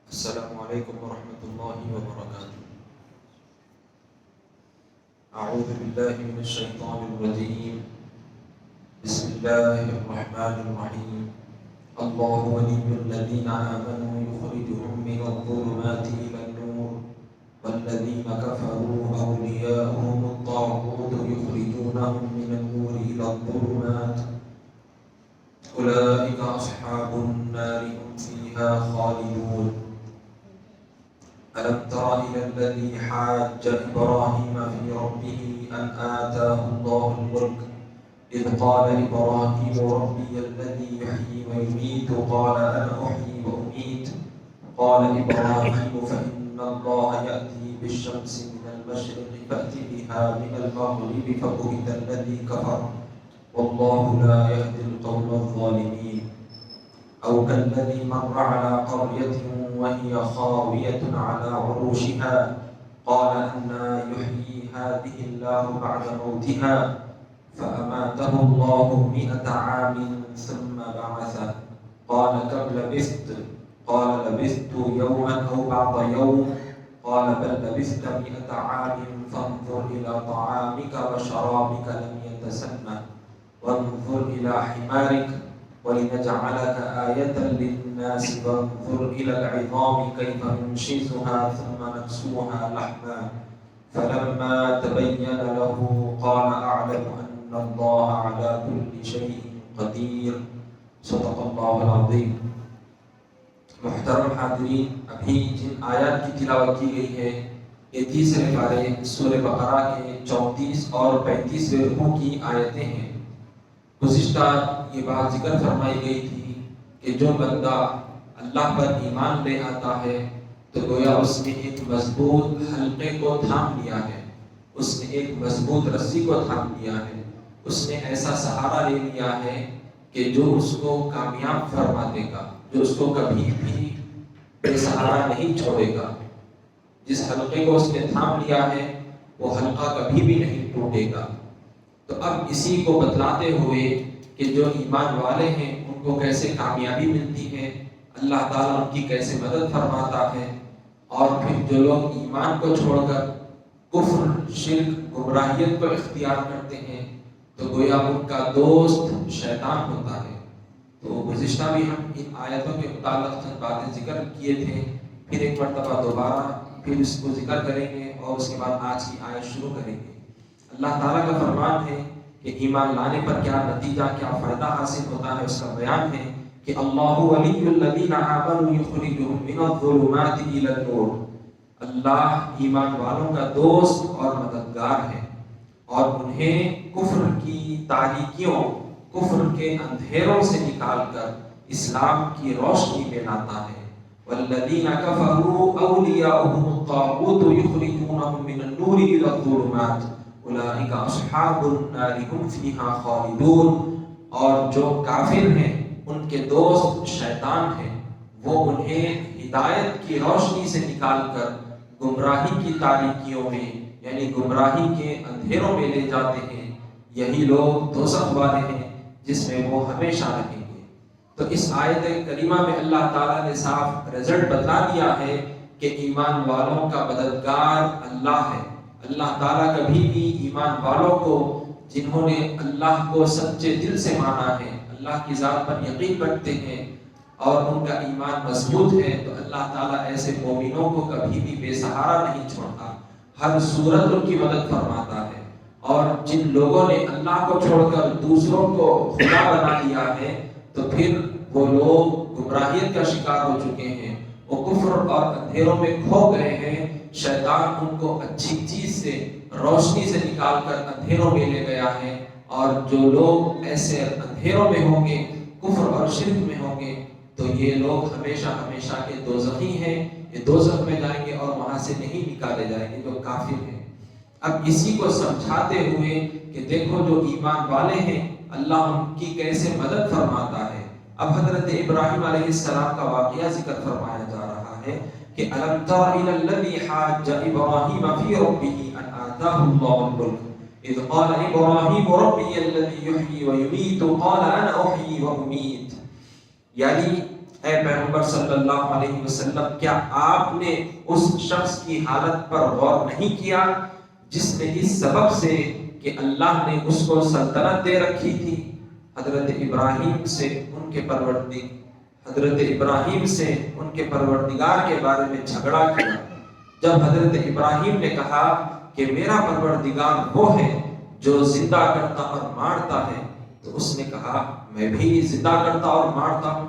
السلام عليكم ورحمة الله وبركاته. أعوذ بالله من الشيطان الرجيم. بسم الله الرحمن الرحيم. الله ولي الذين آمنوا يخرجهم من الظلمات إلى النور والذين كفروا أولياؤهم الطاغوت يخرجونهم من النور إلى الظلمات أولئك أصحاب النار هم فيها خالدون. ألم تر إلى الذي حاج إبراهيم في ربه أن آتاه الله الملك إذ قال إبراهيم ربي الذي يحيي ويميت قال أنا أحيي وأميت قال إبراهيم فإن الله يأتي بالشمس من المشرق فأت بها من المغرب فبهت الذي كفر والله لا يهدي القوم الظالمين. أو كالذي مر على قرية وهي خاوية على عروشها قال أنى يحيي هذه الله بعد موتها فأماته الله 100 عام ثم بعثه قال كم لبثت قال لبثت يوما أو بعض يوم قال بل لبثت 100 عام فانظر إلى طعامك وشرابك لم يتسنه وانظر إلى حمارك ولنجعلك آية للناس وانظر إلى العظام كيف ننشزها ثم نكسوها لحما فلما تبين له قال أعلم أن الله على كل شيء قدير. صدق اللہ العظیم. محترم حاضرین، ابھی جن آیات کی تلاوت کی گئی ہے یہ تیسرے پارے سورہ بقرہ کے 34 اور 35 رکوع کی آیتیں ہیں. گزشتہ یہ بات ذکر فرمائی گئی تھی کہ جو بندہ اللہ پر ایمان لے آتا ہے تو گویا اس نے ایک مضبوط حلقے کو تھام لیا ہے، اس نے ایک مضبوط رسی کو تھام لیا ہے، اس نے ایسا سہارا لے لیا ہے کہ جو اس کو کامیاب فرما دے گا، جو اس کو کبھی بھی بے سہارا نہیں چھوڑے گا. جس حلقے کو اس نے تھام لیا ہے وہ حلقہ کبھی بھی نہیں ٹوٹے گا. تو اب اسی کو بتلاتے ہوئے کہ جو ایمان والے ہیں ان کو کیسے کامیابی ملتی ہے، اللہ تعالیٰ ان کی کیسے مدد فرماتا ہے، اور پھر جو لوگ ایمان کو چھوڑ کر کفر، شرک، گمراہیت کو اختیار کرتے ہیں تو گویا ان کا دوست شیطان ہوتا ہے. تو گزشتہ بھی ہم ان آیتوں کے متعلق چند باتیں ذکر کیے تھے، پھر ایک مرتبہ دوبارہ پھر اس کو ذکر کریں گے اور اس کے بعد آج کی آیت شروع کریں گے. اللہ تعالیٰ کا فرمان ہے کہ ایمان لانے پر کیا نتیجہ، کیا فائدہ حاصل ہوتا ہے، اس کا بیان ہے کہ اللہ ولی الذین آمنوا یخرجهم من الظلمات الی النور. اللہ ایمان والوں کا دوست اور مددگار ہے اور انہیں کفر کی تاریکیوں، کفر کے اندھیروں سے نکال کر اسلام کی روشنی میں لاتا ہے. والذین کفروا اولیاؤہم الطاغوت یخرجونہم من النور الی الظلمات اولئک اصحاب النار هم فیہا خالدون. اور جو کافر ہیں ان کے دوست شیطان ہیں، وہ انہیں ہدایت کی روشنی سے نکال کر گمراہی کی تاریکیوں میں یعنی گمراہی کے اندھیروں میں لے جاتے ہیں. یہی لوگ دوزخ والے ہیں جس میں وہ ہمیشہ رہیں گے. تو اس آیت کریمہ میں اللہ تعالیٰ نے صاف رزلٹ بتلا دیا ہے کہ ایمان والوں کا مددگار اللہ ہے. اللہ تعالیٰ کبھی بھی ایمان والوں کو، جنہوں نے اللہ کو سچے دل سے مانا ہے، اللہ کی ذات پر یقین رکھتے ہیں اور ان کا ایمان مضبوط ہے، تو اللہ تعالیٰ ایسے مومنوں کو کبھی بھی بے سہارا نہیں چھوڑتا، ہر صورت ان کی مدد فرماتا ہے. اور جن لوگوں نے اللہ کو چھوڑ کر دوسروں کو خدا بنا لیا ہے تو پھر وہ لوگ گمراہیت کا شکار ہو چکے ہیں، وہ کفر اور اندھیروں میں کھو گئے ہیں. شیطان ان کو اچھی چیز سے، روشنی سے نکال کر اندھیروں میں لے گیا ہے. اور جو لوگ ایسے اندھیروں میں ہوں گے، کفر اور شرک میں ہوں گے، تو یہ لوگ ہمیشہ ہمیشہ کے دوزخی ہیں، یہ دوزخ میں جائیں گے اور وہاں سے نہیں نکالے جائیں گے جو کافر ہیں. اب اسی کو سمجھاتے ہوئے کہ دیکھو جو ایمان والے ہیں اللہ ان کی کیسے مدد فرماتا ہے. اب حضرت ابراہیم علیہ السلام کا واقعہ ذکر فرمایا جا رہا ہے کہ الم تر الی الذی حاج ابراہیم فی ربہ ان آتاہ اللہ الملک اذ قال ابراہیم ربی الذی یحیی ویمیت قال انا احیی وامید. یعنی اے پیغمبر صلی اللہ علیہ وسلم کیا آپ نے اس شخص کی حالت پر غور نہیں کیا جس نے اس سبب سے کہ اللہ نے اس کو سلطنت دے رکھی تھی حضرت ابراہیم سے ان کے پروردگار کے بارے میں جھگڑا کیا؟ جب حضرت ابراہیم نے کہا کہ میرا پروردگار وہ ہے جو زندہ کرتا اور مارتا ہے، تو اس نے کہا میں بھی زندہ کرتا اور مارتا ہوں۔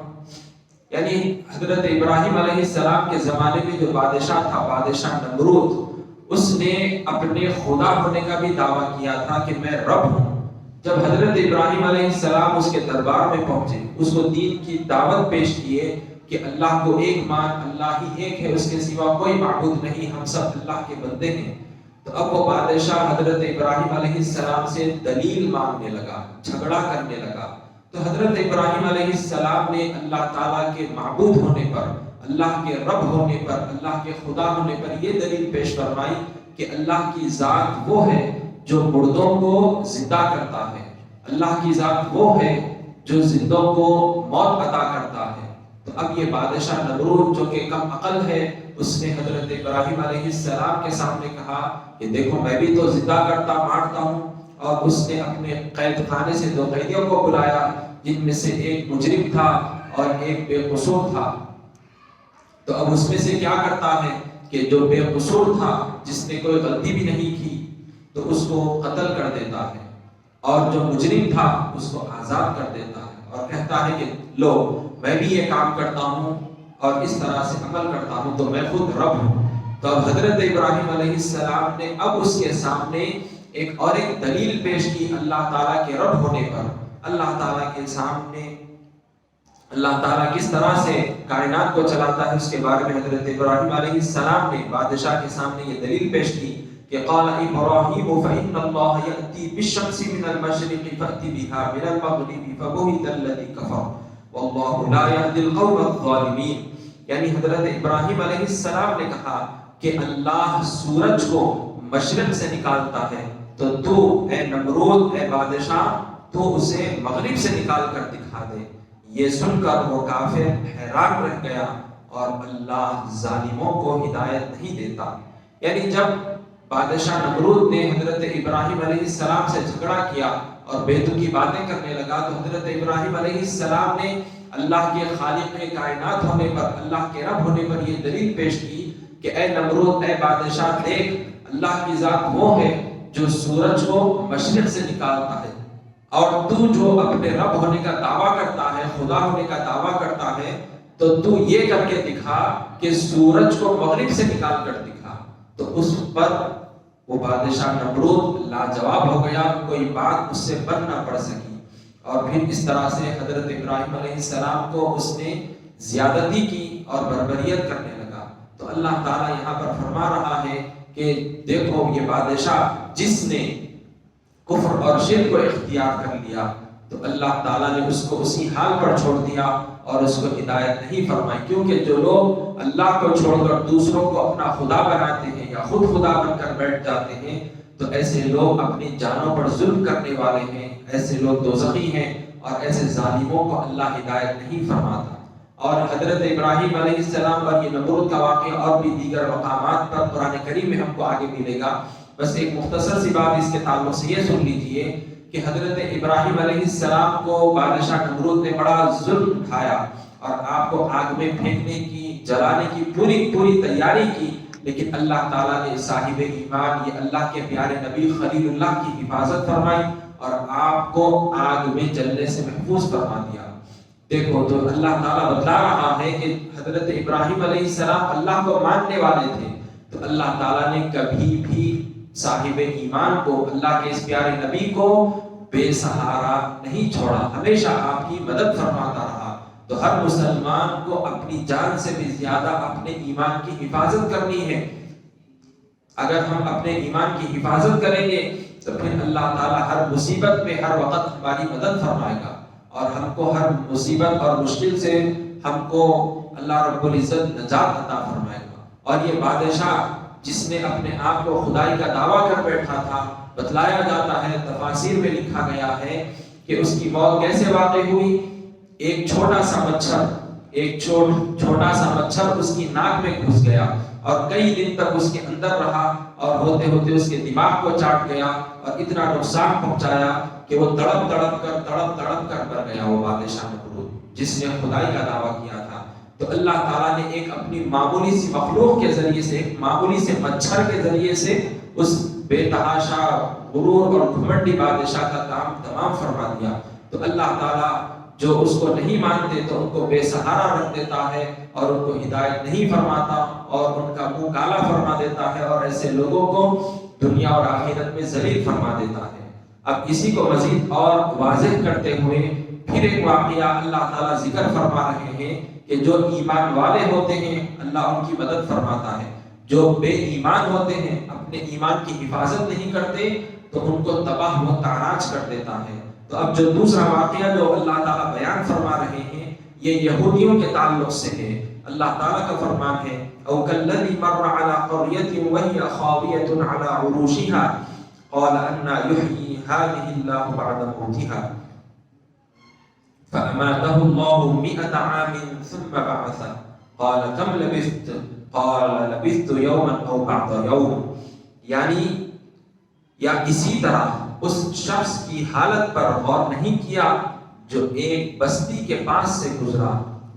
یعنی حضرت ابراہیم علیہ السلام کے زمانے میں جو بادشاہ تھا، بادشاہ نمرود، اس نے اپنے خدا ہونے کا بھی دعویٰ کیا تھا کہ میں رب ہوں۔ جب حضرت ابراہیم علیہ السلام اس کے دربار میں پہنچے، اس کو دین کی دعوت پیش کیے کہ اللہ کو ایک مان، اللہ ہی ایک ہے، اس کے سوا کوئی معبود نہیں، ہم سب اللہ کے بندے ہیں، تو اب وہ بادشاہ حضرت ابراہیم علیہ السلام سے دلیل مانگنے لگا، جھگڑا کرنے لگا۔ تو حضرت ابراہیم علیہ السلام نے اللہ تعالیٰ کے معبود ہونے پر، اللہ کے رب ہونے پر، اللہ کے خدا ہونے پر یہ دلیل پیش فرمائی کہ اللہ کی ذات وہ ہے جو مردوں کو زندہ کرتا ہے، اللہ کی ذات وہ ہے جو زندوں کو موت عطا کرتا ہے۔ تو اب یہ بادشاہ نمرود جو کہ کم عقل ہے، اس نے حضرت ابراہیم علیہ السلام کے سامنے کہا کہ دیکھو میں بھی تو زندہ کرتا مارتا ہوں، اور اس نے اپنے قید خانے سے دو قیدیوں کو بلایا جن میں سے ایک مجرم تھا اور ایک بے قصور تھا۔ تو اب اس میں سے کیا کرتا ہے کہ جو بے قصور تھا، جس نے کوئی غلطی بھی نہیں کی، تو اس کو قتل کر دیتا ہے، اور جو مجرم تھا اس کو آزاد کر دیتا ہے اور کہتا ہے کہ لو میں بھی یہ کام کرتا ہوں اور اس طرح سے عمل کرتا ہوں، تو میں خود رب ہوں۔ تو اب حضرت ابراہیم علیہ السلام نے اب اس کے سامنے ایک دلیل پیش کی اللہ تعالیٰ کے رب ہونے پر۔ اللہ تعالیٰ کے سامنے اللہ تعالیٰ کس طرح سے کائنات کو چلاتا ہے اس کے بارے میں حضرت ابراہیم علیہ السلام نے بادشاہ کے سامنے یہ دلیل پیش کی کہ قال ابراہیم فإن اللہ یأتی بالشمس من المشرق فأت بها من المغرب فبہت الذی کفر واللہ لا یہدی القوم الظالمین۔ یعنی حضرت ابراہیم علیہ السلام نے کہا کہ اللہ سورج کو مشرق سے نکالتا ہے، تو تو اے نمرود، اے بادشاہ، تو اسے مغرب سے نکال کر دکھا دے۔ یہ سن کر وہ کافر حیران رہ گیا، اور اللہ ظالموں کو ہدایت نہیں دیتا۔ یعنی جب بادشاہ نمرود نے حضرت ابراہیم علیہ السلام سے جھگڑا کیا اور بیتوکی باتیں کرنے لگا، تو حضرت ابراہیم علیہ السلام نے اللہ کے خالق کائنات ہونے پر، اللہ کے رب ہونے پر یہ دلیل پیش کی کہ اے نمرود، اے بادشاہ، دیکھ اللہ کی ذات وہ ہے جو سورج کو مشرق سے نکالتا ہے، اور تو جو اپنے رب ہونے کا دعویٰ کرتا ہے، خدا ہونے کا دعویٰ کرتا ہے، تو تو یہ کر کے دکھا کہ سورج کو مغرب سے نکال کر دکھا۔ تو اس پر وہ بادشاہ نمرود لاجواب ہو گیا، کوئی بات اس سے بن نہ پڑ سکی، اور پھر اس طرح سے حضرت ابراہیم علیہ السلام کو اس نے زیادتی کی اور بربریت کرنے لگا۔ تو اللہ تعالیٰ یہاں پر فرما رہا ہے کہ دیکھو یہ بادشاہ جس نے کفر اور شرک کو اختیار کر لیا، تو اللہ تعالیٰ نے اس کو اسی حال پر چھوڑ دیا اور اس کو ہدایت نہیں فرمائی، کیونکہ جو لوگ اللہ کو چھوڑ کر دوسروں کو اپنا خدا بناتے ہیں یا خود خدا بن کر بیٹھ جاتے ہیں، تو ایسے لوگ اپنی جانوں پر ظلم کرنے والے ہیں، ایسے لوگ دوزخی ہیں، اور ایسے ظالموں کو اللہ ہدایت نہیں فرماتا۔ اور حضرت ابراہیم علیہ السلام پر یہ نمرود کا واقعہ اور بھی دیگر مقامات پر قرآن کریم میں ہم کو آگے ملے گا۔ بس ایک مختصر سی بات اس کے تعلق سے یہ سن لیجئے کہ حضرت ابراہیم علیہ السلام کو بادشاہ نمرود نے بڑا ظلم اٹھایا اور آپ کو آگ میں پھینکنے کی، جلانے کی پوری تیاری کی، لیکن اللہ تعالیٰ نے صاحب ایمان، یہ اللہ کے پیارے نبی خلیل اللہ کی حفاظت فرمائی اور آپ کو آگ میں جلنے سے محفوظ فرما دیا۔ دیکھو تو اللہ تعالیٰ بتلا رہا ہے کہ حضرت ابراہیم علیہ السلام اللہ کو ماننے والے تھے، تو اللہ تعالیٰ نے کبھی بھی صاحب ایمان کو، اللہ کے اس پیارے نبی کو بے سہارا نہیں چھوڑا، ہمیشہ آپ کی مدد فرماتا رہا۔ تو ہر مسلمان کو اپنی جان سے بھی زیادہ اپنے ایمان کی حفاظت کرنی ہے۔ اگر ہم اپنے ایمان کی حفاظت کریں گے تو پھر اللہ تعالیٰ ہر مصیبت میں ہر وقت ہماری مدد فرمائے گا، اور ہم کو ہر مصیبت اور مشکل سے ہم کو اللہ رب العزت نجات عطا فرمائے گا۔ اور یہ بادشاہ جس نے اپنے آپ کو خدائی کا دعویٰ کر بیٹھا تھا، بتلایا جاتا ہے، تفاسیر میں لکھا گیا ہے کہ اس کی موت کیسے واقع ہوئی۔ ایک چھوٹا سا مچھر ایک چھوٹا سا مچھر اس کی ناک میں گھس گیا اور کئی دن تک اس کے اندر رہا اور ہوتے ہوتے اس کے دماغ کو چاٹ گیا اور اتنا نقصان پہنچایا کہ وہ تڑپ تڑپ کر مر گیا وہ بادشاہ نمرود جس نے خدائی کا دعویٰ کیا تھا۔ تو اللہ تعالیٰ نے ایک اپنی معمولی سی مخلوق کے ذریعے سے، ایک معمولی سے مچھر کے ذریعے سے اس بے تحاشا غرور اور گھمنڈی بادشاہ کا کام تمام فرما دیا۔ تو اللہ تعالیٰ جو اس کو نہیں مانتے تو ان کو بے سہارا رکھ دیتا ہے اور ان کو ہدایت نہیں فرماتا اور ان کا منہ کالا فرما دیتا ہے اور ایسے لوگوں کو دنیا اور آخرت میں ذلیل فرما دیتا ہے۔ اب اسی کو مزید اور واضح کرتے ہوئے پھر ایک واقعہ اللہ تعالیٰ ذکر فرما رہے ہیں کہ جو ایمان والے ہوتے ہیں اللہ ان کی مدد فرماتا ہے، جو بے ایمان ہوتے ہیں اپنے ایمان کی حفاظت نہیں کرتے تو ان کو تباہ و تاراج کر دیتا ہے۔ تو اب جو دوسرا واقعہ جو اللہ تعالیٰ بیان فرما رہے ہیں یہ یہودیوں کے تعلق سے ہے۔ اللہ تعالیٰ کا فرمان ہے او کالذی مر علی قریۃ وہی خاویۃ علی عروشها قال انا یحیی هذه اللہ بعد موتها فاماته اللہ 100 عام ثم بعثه قال کم لبثت قال لبثت یوما او بعض یوم، یعنی یا اسی طرح اس شخص کی حالت پر غور نہیں کیا جو ایک بستی کے پاس سے گزرا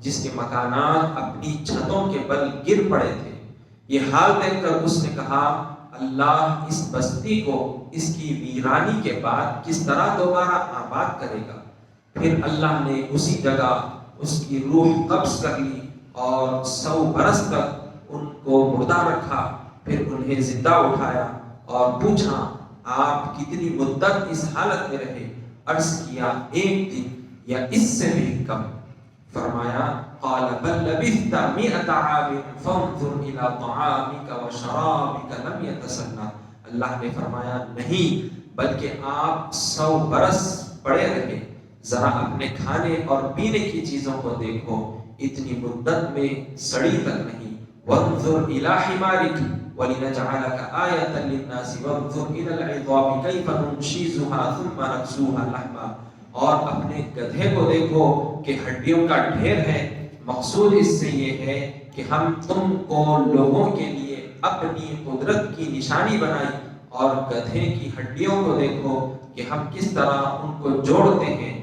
جس کے مکانات اپنی چھتوں کے بل گر پڑے تھے۔ یہ حال دیکھ کر اس نے کہا اللہ اس بستی کو اس کی ویرانی کے بعد کس طرح دوبارہ آباد کرے گا۔ پھر اللہ نے اسی جگہ اس کی روح قبض کر لی اور 100 برس تک ان کو مردہ رکھا، پھر انہیں زندہ اٹھایا اور پوچھا آپ کتنی مدت اس حالت میں رہے؟ عرض کیا 1 دن یا اس سے بھی کم۔ فرمایا قال بل لبثت 100 عام فانظر الى طعامك وشرابك لم يتسنى، اللہ نے فرمایا نہیں بلکہ آپ 100 برس پڑے رہے، ذرا اپنے کھانے اور پینے کی چیزوں کو دیکھو اتنی مدت میں سڑی تک نہیں۔ وانظر الى حمارك وَلِنَجْعَلَكَ آيَةً لِلنَّاسِ وَانظُرْ إِلَى الْعِظَامِ كَيْفَ نُنشِزُهَا ثُمَّ نَكْسُوهَا لَحْمًا، اور اپنے گدھے کو دیکھو کہ ہڈیوں کا ڈھیر ہے۔ مقصود اس سے یہ ہے کہ ہم تم کو لوگوں کے لیے اپنی قدرت کی نشانی بنائی، اور گدھے کی ہڈیوں کو دیکھو کہ ہم کس طرح ان کو جوڑتے ہیں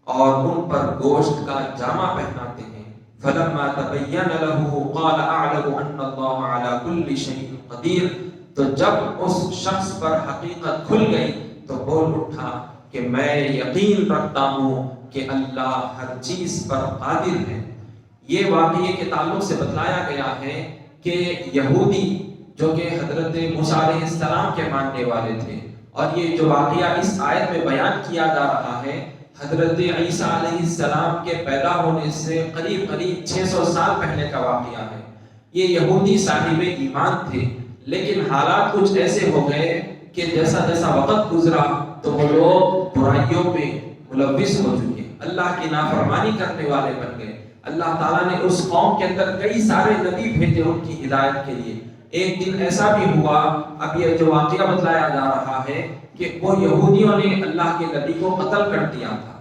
اور ان پر گوشت کا جامہ پہناتے ہیں۔ فلما تبین له قال اعلم ان اللہ علی کل شیء قدیر، تو جب اس شخص پر حقیقت کھل گئی تو بول اٹھا کہ میں یقین رکھتا ہوں کہ اللہ ہر چیز پر قادر ہے۔ یہ واقعے کے تعلق سے بتلایا گیا ہے کہ یہودی جو کہ حضرت موسیٰ علیہ السلام کے ماننے والے تھے، اور یہ جو واقعہ اس آیت میں بیان کیا جا رہا ہے حضرت عیسیٰ علیہ السلام کے پیدا ہونے سے قریب 600 سال پہلے کا واقعہ ہے۔ یہ یہودی صاحب ایمان تھے، لیکن حالات کچھ ایسے ہو گئے کہ جیسا جیسا وقت گزرا تو وہ لوگ برائیوں میں ملوث ہو چکے، اللہ کی نافرمانی کرنے والے بن گئے۔ اللہ تعالیٰ نے اس قوم کے اندر کئی سارے نبی بھیجے ان کی ہدایت کے لیے۔ ایک دن ایسا بھی ہوا، اب یہ جو واقعہ بتلایا جا رہا ہے کہ وہ یہودیوں نے اللہ کے نبی کو قتل کر دیا تھا،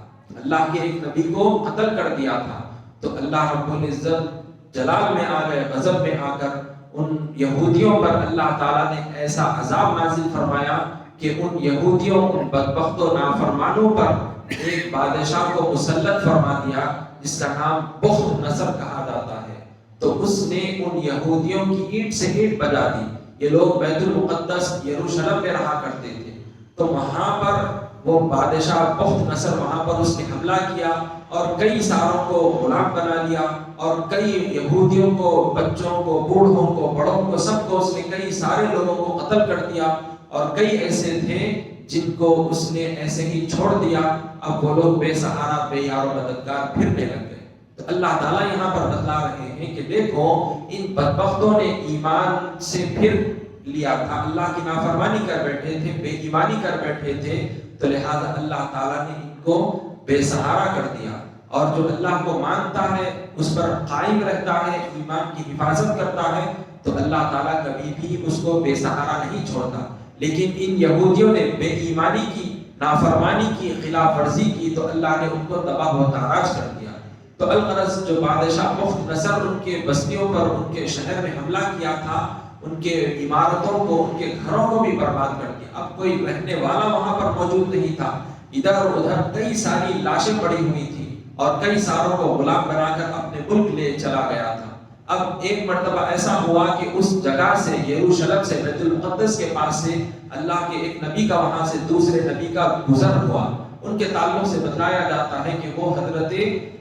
اللہ کے ایک نبی کو قتل کر دیا تھا۔ تو اللہ رب العزت جلال میں آ گئے، غضب میں آ کر ان یہودیوں پر اللہ تعالیٰ نے ایسا عذاب نازل فرمایا کہ ان یہودیوں، ان بدبخت و نافرمانوں پر ایک بادشاہ کو مسلط فرما دیا جس کا نام بخت نصر کہا جاتا ہے۔ تو اس نے ان یہودیوں کی اینٹ سے اینٹ بجا دی۔ یہ لوگ بیت المقدس یروشلم میں رہا کرتے تھے، تو وہاں پر وہ بادشاہ بخت نصر وہاں پر اس نے حملہ کیا اور کئی ساروں کو غلام بنا لیا، اور کئی یہودیوں کو، بچوں کو، بوڑھوں کو، بڑوں کو، سب کو اس نے کئی سارے لوگوں کو قتل کر دیا، اور کئی ایسے تھے جن کو اس نے ایسے ہی چھوڑ دیا۔ اب وہ لوگ بے سہارا، بے یار و مددگار پھرنے لگ گئے۔ تو اللہ تعالیٰ یہاں پر بتلا رہے ہیں کہ دیکھو ان بدبختوں نے ایمان سے پھر لیا تھا، اللہ کی نافرمانی کر بیٹھے تھے، بے ایمانی کر بیٹھے تھے، تو لہذا اللہ تعالیٰ نے ان کو بے سہارا کر دیا۔ اور جو اللہ کو مانتا ہے، اس پر قائم رہتا ہے، ایمان کی حفاظت کرتا ہے، تو اللہ تعالیٰ کبھی بھی اس کو بے سہارا نہیں چھوڑتا۔ لیکن ان یہودیوں نے بے ایمانی کی، نافرمانی کی، خلاف ورزی کی، تو اللہ نے ان کو تباہ و تاراج کر دیا۔ تو الغرض جو بادشاہ بخت نصر ان کے بستیوں پر، ان کے شہر میں حملہ کیا تھا، ان کے عمارتوں کو، ان کے گھروں کو بھی برباد کر دیا. اب کوئی رہنے والا وہاں پر موجود نہیں تھا. ادھر اور ادھر کئی ساری لاشیں پڑی ہوئی تھی اور کئی ساروں کو غلام بنا کر اپنے ملک لے چلا گیا تھا. اب ایک مرتبہ ایسا ہوا کہ اس جگہ سے، یروشلم سے، بیت المقدس کے پاس سے اللہ کے ایک نبی کا وہاں سے دوسرے نبی کا گزر ہوا. ان کے تعلق سے بتلایا جاتا ہے کہ وہ حضرت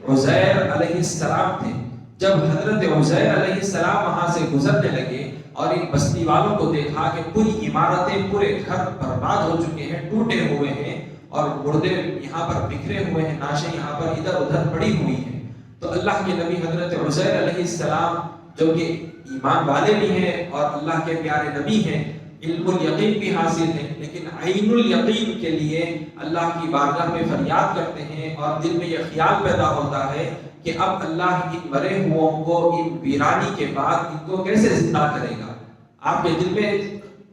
عزیر علیہ السلام تھے. جب حضرت عزیر علیہ السلام وہاں سے گزرنے لگے اور ان بستی والوں کو دیکھا کہ پوری عمارتیں، پورے گھر برباد ہو چکے ہیں، ٹوٹے ہوئے ہیں اور مردے یہاں پر بکھرے ہوئے ہیں، ناشیں یہاں پر ادھر ادھر پڑی ہوئی ہیں، تو اللہ کے نبی حضرت عزیر علیہ السلام جو کہ ایمان والے بھی ہیں اور اللہ کے پیارے نبی ہیں، علم الیقین بھی حاصل ہے، لیکن عین الیقین کے لیے اللہ کی بارگاہ میں فریاد کرتے ہیں اور دل میں یہ خیال پیدا ہوتا ہے کہ اب اللہ ان مرے ہوئوں کو ان ویرانی کے بعد ان کو کیسے زندہ کرے گا. آپ کے دل میں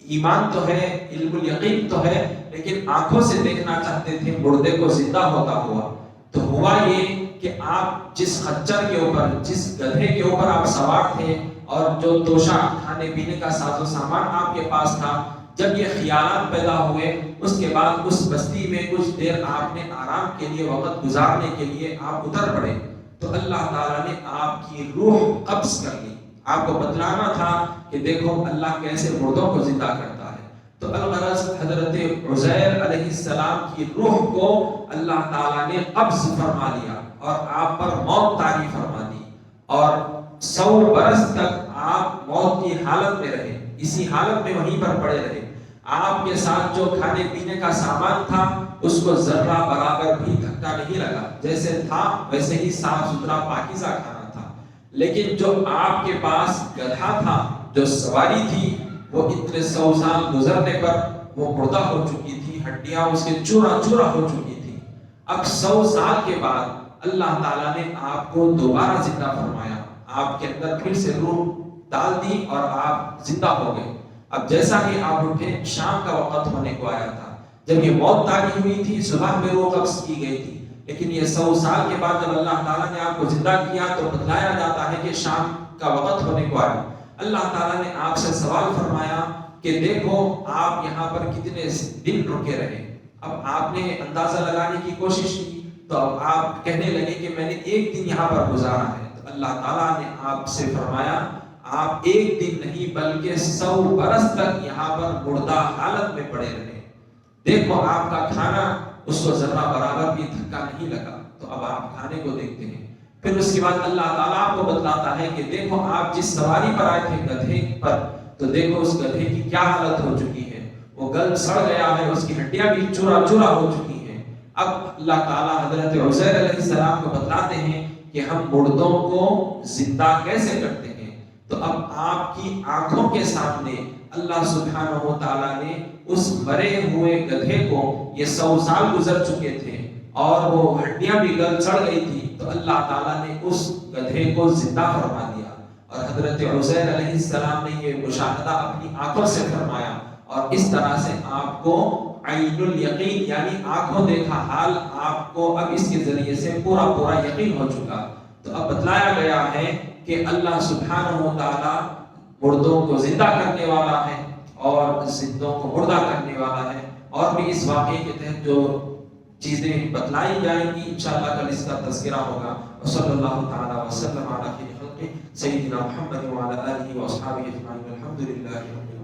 ایمان تو ہے، علم الیقین تو ہے، لیکن آنکھوں سے دیکھنا چاہتے تھے مردے کو زندہ ہوتا ہوا. تو ہوا یہ کہ آپ جس خچر کے اوپر، جس گدھے کے اوپر آپ سوار تھے اور جو توشہ کھانے پینے کا ساز و سامان آپ کے پاس تھا، جب یہ خیالات پیدا ہوئے اس کے بعد اس بستی میں کچھ دیر آپ نے آرام کے لیے، وقت گزارنے کے لیے آپ اتر پڑے، تو اللہ تعالیٰ نے آپ کی روح قبض کر لی. آپ کو بتلانا تھا کہ دیکھو اللہ کیسے مردوں کو زندہ کرتا ہے. تو الغرض حضرت عزیر علیہ السلام کی روح کو اللہ تعالیٰ نے قبض فرما لیا اور آپ پر موت طاری فرما دی اور 100 برس تک آپ موت کی حالت میں رہے، اسی حالت میں وہیں پر پڑے رہے. آپ کے ساتھ جو کھانے پینے کا سامان تھا اس کو ذرہ برابر بھی دھکا نہیں لگا، جیسے تھا ویسے ہی صاف ستھرا پاکیزہ کھانا تھا. لیکن جو آپ کے پاس گدھا تھا، جو سواری تھی، وہ اتنے 100 سال گزرنے پر وہ مردہ ہو چکی تھی، ہڈیاں اس کے چورا چورا ہو چکی تھی. اب 100 سال کے بعد اللہ تعالیٰ نے آپ کو دوبارہ زندہ فرمایا، آپ کے اندر پھر سے روح ڈال دی اور آپ زندہ ہو گئے. اب جیسا ہی آپ اٹھے، شام کا وقت ہونے کو آیا تھا، جب یہ موت طاری ہوئی تھی، صبح میں روح قبض کی گئی تھی، لیکن یہ 100 سال کے بعد جب اللہ تعالیٰ نے آپ کو زندہ کیا تو بتلایا جاتا ہے کہ شام کا وقت ہونے کو آیا. اللہ تعالیٰ نے آپ سے سوال فرمایا کہ دیکھو آپ یہاں پر کتنے دن رکے رہے. اب آپ نے اندازہ لگانے کی کوشش کی تو اب آپ کہنے لگے کہ میں نے 1 دن یہاں پر گزارا ہے. تو اللہ تعالیٰ نے آپ سے فرمایا آپ 1 دن نہیں بلکہ 100 برس تک یہاں پر مردہ حالت میں پڑے رہے. دیکھو آپ کا کھانا اس کو ذرہ برابر بھی دھکا نہیں لگا. تو اب آپ کھانے کو دیکھتے ہیں. پھر اس کے بعد اللہ تعالیٰ آپ کو بتلاتا ہے کہ دیکھو آپ جس سواری پر آئے تھے گدھے پر، تو دیکھو اس گدھے کی کیا حالت ہو چکی ہے، وہ گل سڑ گیا ہے، اس کی ہڈیاں بھی چورا چورا ہو چکی ہیں. اب اللہ تعالیٰ حضرت عزیر علیہ السلام کو بتلاتے ہیں کہ ہم مردوں کو زندہ کیسے کرتے ہیں. تو اب آپ کی آنکھوں کے سامنے اللہ سبحانہ و تعالیٰ نے اس مرے ہوئے گدھے کو، یہ 100 سال گزر چکے تھے اور وہ ہڈیاں بھی گل سڑ گئی تھی، تو اللہ تعالیٰ نے اس گدھے کو زندہ فرما دیا. اور حضرت عزیر علیہ السلام نے یہ مشاہدہ اپنی آنکھوں سے فرمایا اور اس طرح سے آپ کو عین الیقین یعنی آنکھوں دیکھا حال آپ کو اب اس کے ذریعے سے پورا پورا یقین ہو چکا. تو اب بتلایا گیا ہے کہ اللہ سبحانہ و تعالیٰ مردوں کو زندہ کرنے والا ہے اور زندوں کو مردہ کرنے والا ہے. اور بھی اس واقعے کے تحت جو چیزیں بتلائی جائیں گی انشاءاللہ کل اس کا تذکرہ ہوگا. وصلی اللہ تعالی وسلم علی خیر خلقہ سیدنا محمد وعلی آلہ واصحابہ اجمعین. الحمدللہ.